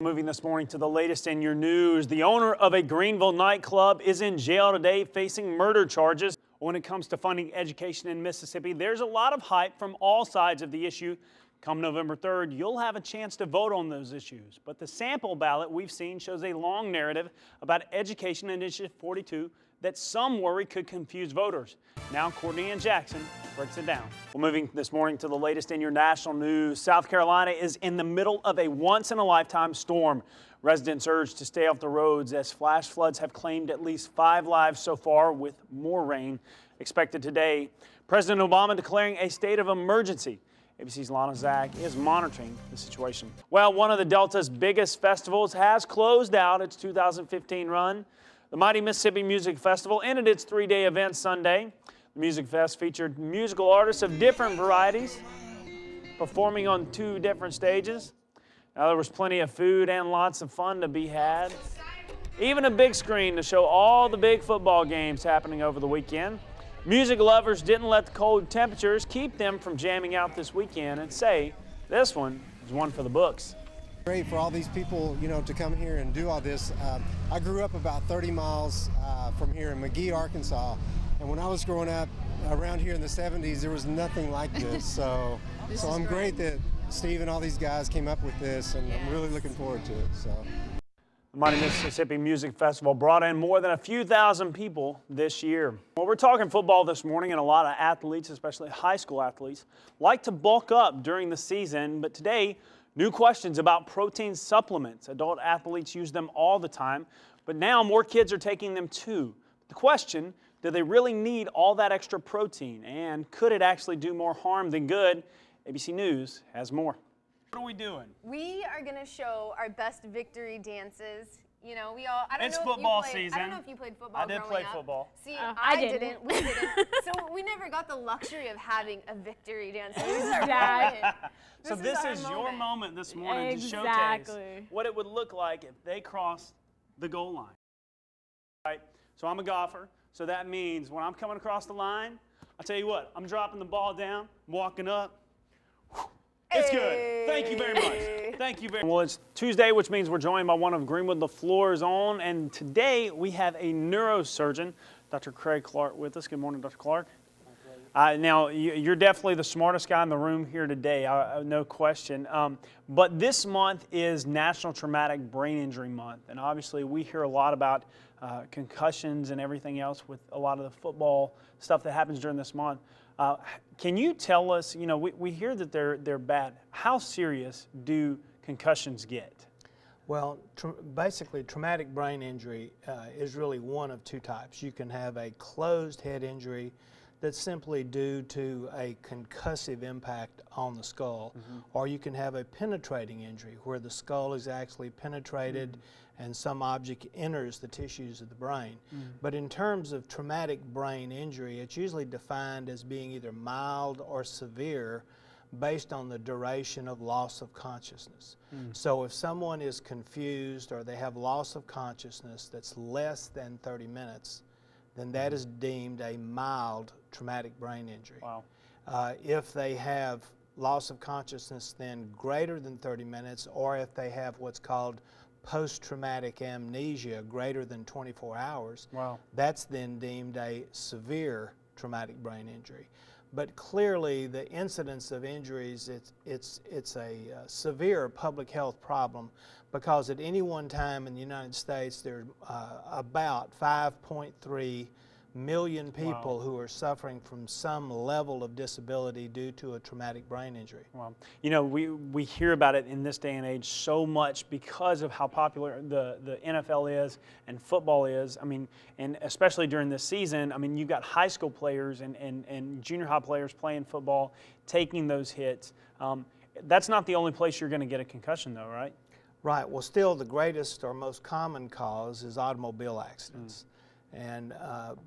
Moving this morning to the latest in your news, the owner of a Greenville nightclub is in jail today facing murder charges. When it comes to funding education in Mississippi, there's a lot of hype from all sides of the issue. Come November 3rd, you'll have a chance to vote on those issues. But the sample ballot we've seen shows a long narrative about Education Initiative 42 that some worry could confuse voters. Now Courtney and Jackson breaks it down. Well, moving this morning to the latest in your national news, South Carolina is in the middle of a once-in-a-lifetime storm. Residents urged to stay off the roads as flash floods have claimed at least 5 lives so far, with more rain expected today. President Obama declaring a state of emergency. ABC's Lana Zach is monitoring the situation. Well, one of the Delta's biggest festivals has closed out its 2015 run. The Mighty Mississippi Music Festival ended its 3-day event Sunday. The Music Fest featured musical artists of different varieties performing on 2 different stages. Now, there was plenty of food and lots of fun to be had. Even a big screen to show all the big football games happening over the weekend. Music lovers didn't let the cold temperatures keep them from jamming out this weekend and say this one is one for the books. Great for all these people, to come here and do all this. I grew up about 30 miles from here in McGee, Arkansas, and when I was growing up around here in the 70s, there was nothing like this. So I'm great that Steve and all these guys came up with this, and I'm really looking forward to it. The Mighty Mississippi Music Festival brought in more than a few thousand people this year. Well, we're talking football this morning, and a lot of athletes, especially high school athletes, like to bulk up during the season, but today, new questions about protein supplements. Adult athletes use them all the time, but now more kids are taking them too. The question, do they really need all that extra protein? And could it actually do more harm than good? ABC News has more. What are we doing? We are going to show our best victory dances. I don't it's know football if you played, season. I don't know if you played football. I did play football. See, I didn't. We didn't. So we never got the luxury of having a victory dance. So this is your moment this morning to showcase what it would look like if they crossed the goal line. Right? So I'm a golfer, so that means when I'm coming across the line, I'll tell you what, I'm dropping the ball down, I'm walking up. It's good. Thank you very much. Thank you very much. Well, it's Tuesday, which means we're joined by one of Greenwood The Floor's own, and today we have a neurosurgeon, Dr. Craig Clark, with us. Good morning, Dr. Clark. Now, you're definitely the smartest guy in the room here today, no question. But this month is National Traumatic Brain Injury Month, and obviously we hear a lot about concussions and everything else with a lot of the football stuff that happens during this month. Can you tell us, we hear that they're bad. How serious do concussions get? Well, basically, traumatic brain injury is really one of 2 types. You can have a closed head injury that's simply due to a concussive impact on the skull, or you can have a penetrating injury where the skull is actually penetrated and some object enters the tissues of the brain. But in terms of traumatic brain injury, it's usually defined as being either mild or severe based on the duration of loss of consciousness. So if someone is confused or they have loss of consciousness that's less than 30 minutes, then that is deemed a mild traumatic brain injury. Wow. If they have loss of consciousness then greater than 30 minutes, or if they have what's called post-traumatic amnesia greater than 24 hours, that's then deemed a severe traumatic brain injury. But clearly the incidence of injuries, it's a severe public health problem, because at any one time in the United States there are about 5.3 million people who are suffering from some level of disability due to a traumatic brain injury. Wow. We hear about it in this day and age so much because of how popular the NFL is and football is. I mean, and especially during this season, I mean, you've got high school players and junior high players playing football, taking those hits. That's not the only place you're going to get a concussion though, right? Right. Well, still the greatest or most common cause is automobile accidents.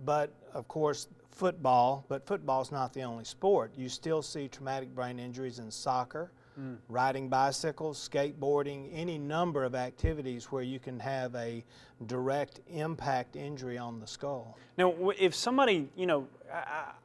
But of course football's not the only sport. You still see traumatic brain injuries in soccer, riding bicycles, skateboarding, any number of activities where you can have a direct impact injury on the skull. Now, if somebody,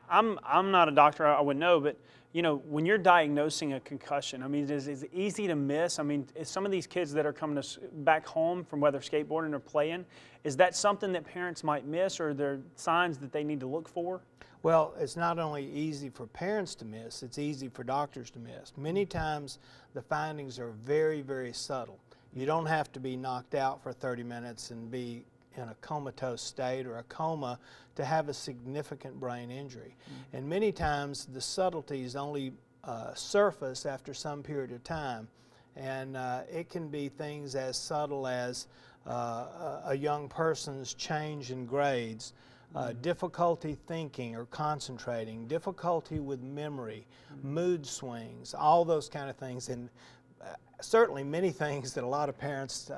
I'm not a doctor, I wouldn't know, but you know, when you're diagnosing a concussion, I mean, is it easy to miss? I mean, is some of these kids that are coming back home from whether skateboarding or playing, is that something that parents might miss, or are there signs that they need to look for? Well, it's not only easy for parents to miss, it's easy for doctors to miss. Many times the findings are very, very subtle. You don't have to be knocked out for 30 minutes and be in a comatose state or a coma to have a significant brain injury. And many times the subtleties only surface after some period of time. And it can be things as subtle as a young person's change in grades, difficulty thinking or concentrating, difficulty with memory, mood swings, all those kind of things. And certainly many things that a lot of parents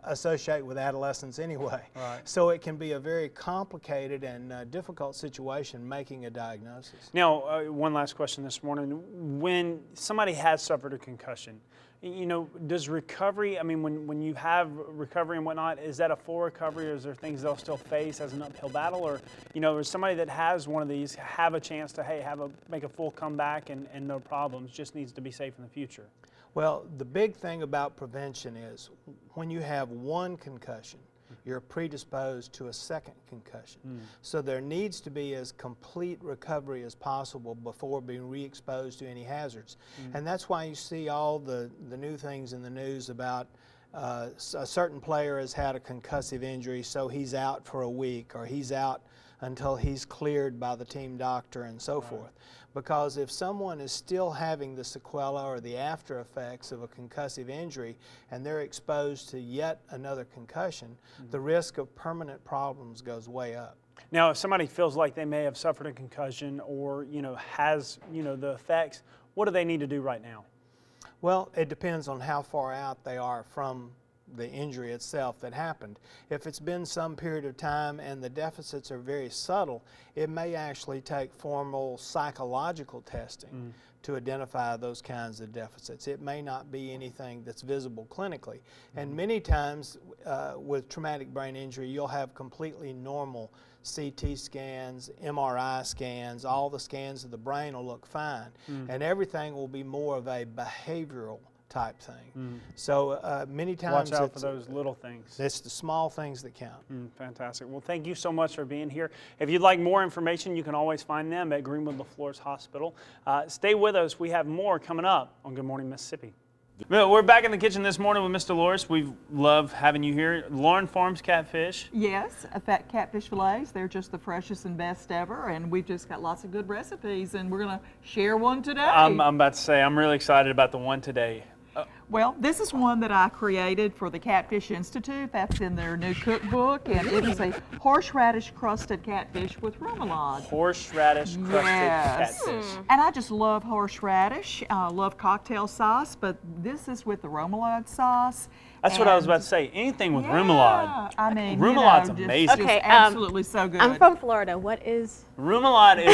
associate with adolescence anyway. Right. So it can be a very complicated and difficult situation making a diagnosis. Now, one last question this morning. When somebody has suffered a concussion, you know, does recovery, I mean, when you have recovery and whatnot, is that a full recovery, or is there things they'll still face as an uphill battle? Or, you know, is somebody that has one of these have a chance to, hey, make a full comeback and no problems, just needs to be safe in the future? Well, the big thing about prevention is when you have one concussion, you're predisposed to a second concussion. So there needs to be as complete recovery as possible before being re-exposed to any hazards. And that's why you see all the new things in the news about a certain player has had a concussive injury, so he's out for a week, or he's out until he's cleared by the team doctor and so forth. Because if someone is still having the sequela or the after effects of a concussive injury and they're exposed to yet another concussion, the risk of permanent problems goes way up. Now, if somebody feels like they may have suffered a concussion or, you know, has, you know, the effects, what do they need to do right now? Well, it depends on how far out they are from the injury itself that happened. If it's been some period of time and the deficits are very subtle, it may actually take formal psychological testing to identify those kinds of deficits. It may not be anything that's visible clinically. And many times with traumatic brain injury, you'll have completely normal CT scans, MRI scans, all the scans of the brain will look fine. And everything will be more of a behavioral type thing. So many times watch out for those little things. It's the small things that count. Fantastic. Well, thank you so much for being here. If you'd like more information, you can always find them at Greenwood LaFleurs Hospital. Stay with us. We have more coming up on Good Morning Mississippi. We're back in the kitchen this morning with Mr. Loris. We love having you here. Lauren Farms Catfish. Yes, fat catfish fillets. They're just the freshest and best ever, and we've just got lots of good recipes, and we're going to share one today. I'm about to say, I'm really excited about the one today. Well, this is one that I created for the Catfish Institute. That's in their new cookbook, and it is a horseradish crusted catfish with remoulade. Horseradish crusted catfish. And I just love horseradish. I love cocktail sauce, but this is with the remoulade sauce. That's what I was about to say. Anything with remoulade. I mean, remoulade's just amazing. Okay, absolutely so good. I'm from Florida. What is? Remoulade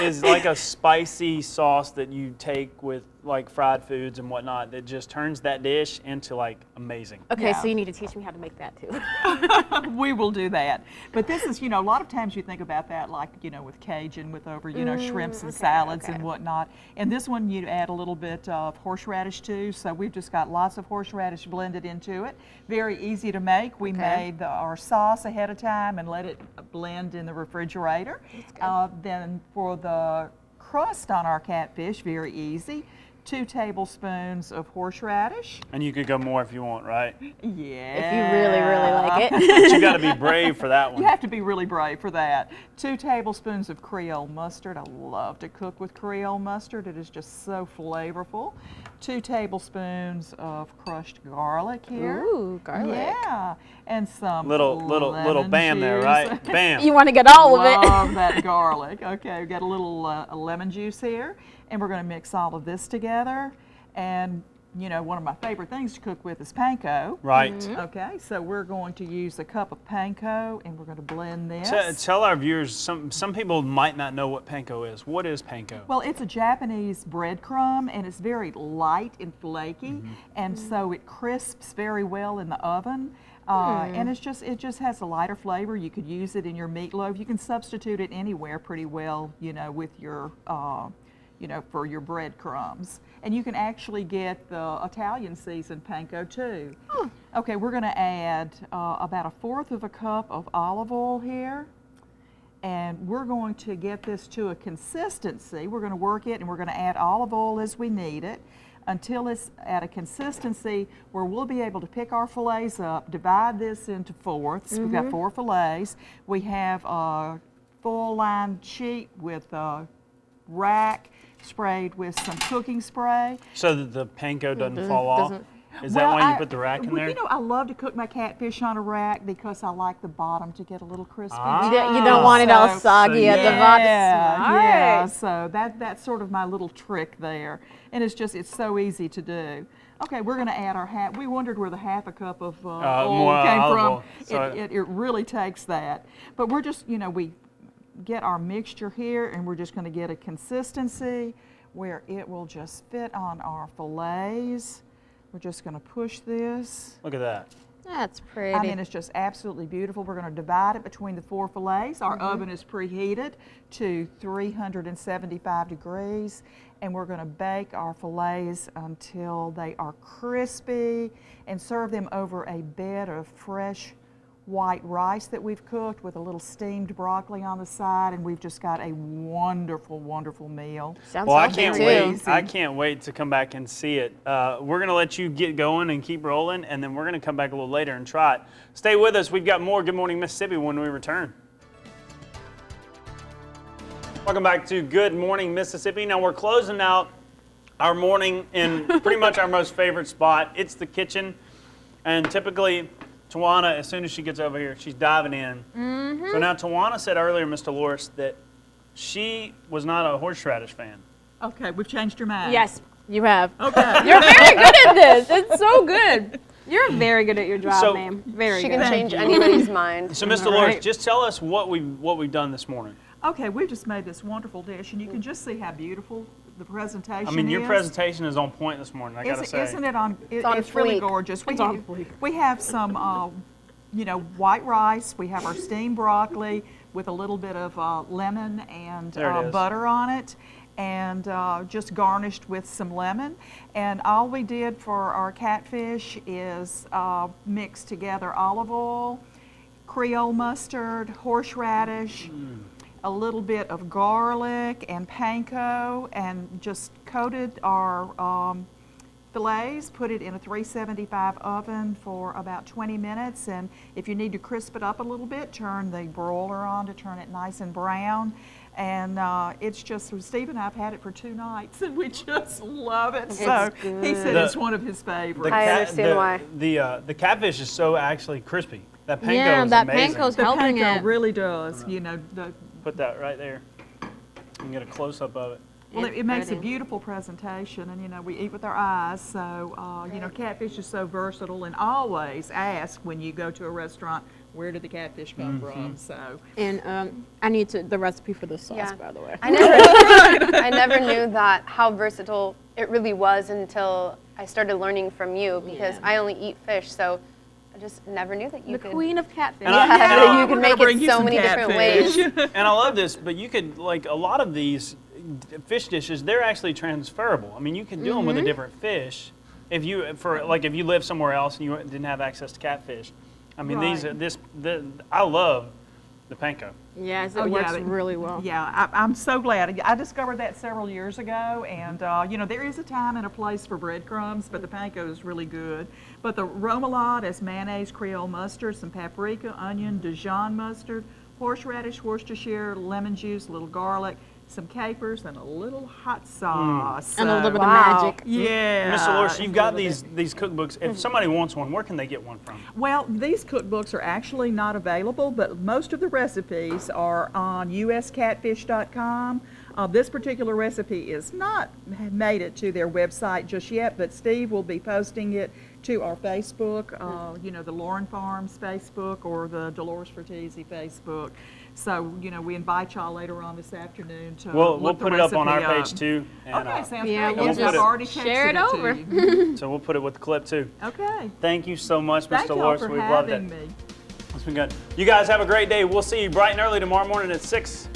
is like a spicy sauce that you take with like fried foods and whatnot that just turns that dish into like amazing. Okay, Yeah. so you need to teach me how to make that too. We will do that. But this is, you know, a lot of times you think about that like, you know, with Cajun, with over, you know, shrimps and salads and whatnot. And this one you add a little bit of horseradish too. So we've just got lots of horseradish blended into it. Very easy to make. We made our sauce ahead of time and let it blend in the refrigerator. Then for the crust on our catfish, very easy. 2 tablespoons of horseradish. And you could go more if you want, right? Yeah. If you really, really like it. But you got to be brave for that one. You have to be really brave for that. 2 tablespoons of Creole mustard. I love to cook with Creole mustard. It is just so flavorful. 2 tablespoons of crushed garlic here. Ooh, garlic. Yeah, and some Little lemon bam there, juice. right? Bam. You want to get all of it. Love that garlic. Okay, we've got a little lemon juice here, and we're going to mix all of this together. And you know, one of my favorite things to cook with is panko. Right. Okay, so we're going to use a cup of panko, and we're going to blend this. Tell our viewers, some people might not know what panko is. What is panko? Well, it's a Japanese breadcrumb, and it's very light and flaky, and so it crisps very well in the oven. And it just has a lighter flavor. You could use it in your meatloaf. You can substitute it anywhere pretty well, with your, for your breadcrumbs. And you can actually get the Italian seasoned panko too. Okay, we're going to add about 1/4 cup of olive oil here. And we're going to get this to a consistency. We're going to work it, and we're going to add olive oil as we need it until it's at a consistency where we'll be able to pick our fillets up, divide this into fourths. We've got 4 fillets. We have a full-lined sheet with a rack sprayed with some cooking spray. So that the panko doesn't fall off? Is that why you put the rack in there? I love to cook my catfish on a rack because I like the bottom to get a little crispy. You don't want it all soggy at the bottom. Yeah, so that's sort of my little trick there. And it's so easy to do. Okay, we're going to add our half. We wondered where the 1/2 cup of oil came from. It really takes that. But we're just, we get our mixture here, and we're just going to get a consistency where it will just fit on our fillets. We're just going to push this. Look at that. That's pretty. I mean, it's just absolutely beautiful. We're going to divide it between the 4 fillets. Our oven is preheated to 375 degrees, and we're going to bake our fillets until they are crispy and serve them over a bed of fresh white rice that we've cooked with a little steamed broccoli on the side, and we've just got a wonderful, wonderful meal. Sounds Well, I healthy, can't too. wait. I can't wait to come back and see it. We're going to let you get going and keep rolling, and then we're going to come back a little later and try it. Stay with us. We've got more Good Morning Mississippi when we return. Welcome back to Good Morning Mississippi. Now we're closing out our morning in pretty much our most favorite spot. It's the kitchen, and typically Tawana, as soon as she gets over here, she's diving in. So now Tawana said earlier, Mr. Loris, that she was not a horseradish fan. Okay, we've changed your mind. Yes, you have. Okay. You're very good at this. It's so good. You're very good at your job, So- ma'am. Very She good. can change anybody's mind. So, Mr. Loris, just tell us what we've done this morning. Okay, we've just made this wonderful dish, and you can just see how beautiful the presentation is. I mean, your presentation is on point this morning, I gotta say. Isn't it on? on It's really fleek. gorgeous. It's on fleek. We have some, white rice. We have our steamed broccoli with a little bit of lemon and There it is. butter on it, and just garnished with some lemon. And all we did for our catfish is mix together olive oil, Creole mustard, horseradish, a little bit of garlic and panko, and just coated our fillets, put it in a 375 oven for about 20 minutes, and if you need to crisp it up a little bit, turn the broiler on to turn it nice and brown. And it's just, Steve and I have had it for 2 nights, and we just love it. So he said it's one of his favorites. I understand why. The catfish is so actually crispy. That panko Yeah, is that amazing. panko's The helping panko it. really does, Put that right there. You can get a close-up of it. Well, It's it makes a pretty. beautiful presentation, and we eat with our eyes. So, catfish is so versatile, and always ask when you go to a restaurant, where did the catfish come from? So, And I need the recipe for the sauce, Yeah. by the way. I never knew that how versatile it really was until I started learning from you, because I only eat fish, so I just never knew that you The could. queen of catfish. And I- Yeah, and I- you could make it so many different ways. And I love this, but you could, like, a lot of these fish dishes, they're actually transferable. I mean, you can do them with a different fish if you live somewhere else and you didn't have access to catfish. I mean, Right. I love the panko. Yes, Oh, it yeah, works but- really well. yeah, I'm so glad. I discovered that several years ago, and there is a time and a place for breadcrumbs, but the panko is really good. But the remoulade is mayonnaise, Creole mustard, some paprika, onion, Dijon mustard, horseradish, Worcestershire, lemon juice, a little garlic, some capers, and a little hot sauce. And a little So- bit of Wow. magic. Yeah. Mr. Loris, you've got a little bit. these cookbooks. If somebody wants one, where can they get one from? Well, these cookbooks are actually not available, but most of the recipes are on uscatfish.com. This particular recipe is not made it to their website just yet, but Steve will be posting it to our Facebook, the Lauren Farms Facebook or the Dolores Fertizzi Facebook. So, we invite y'all later on this afternoon to We'll look the put it up on our recipe page too. And, Okay, sounds Yeah, great. we'll Yes, just I've already share it texted over. to you. so we'll put it with the clip too. Okay. Thank you so much, Thank Ms. y'all Dolores. for We've loved it. having me. It's been good. You guys have a great day. We'll see you bright and early tomorrow morning at 6.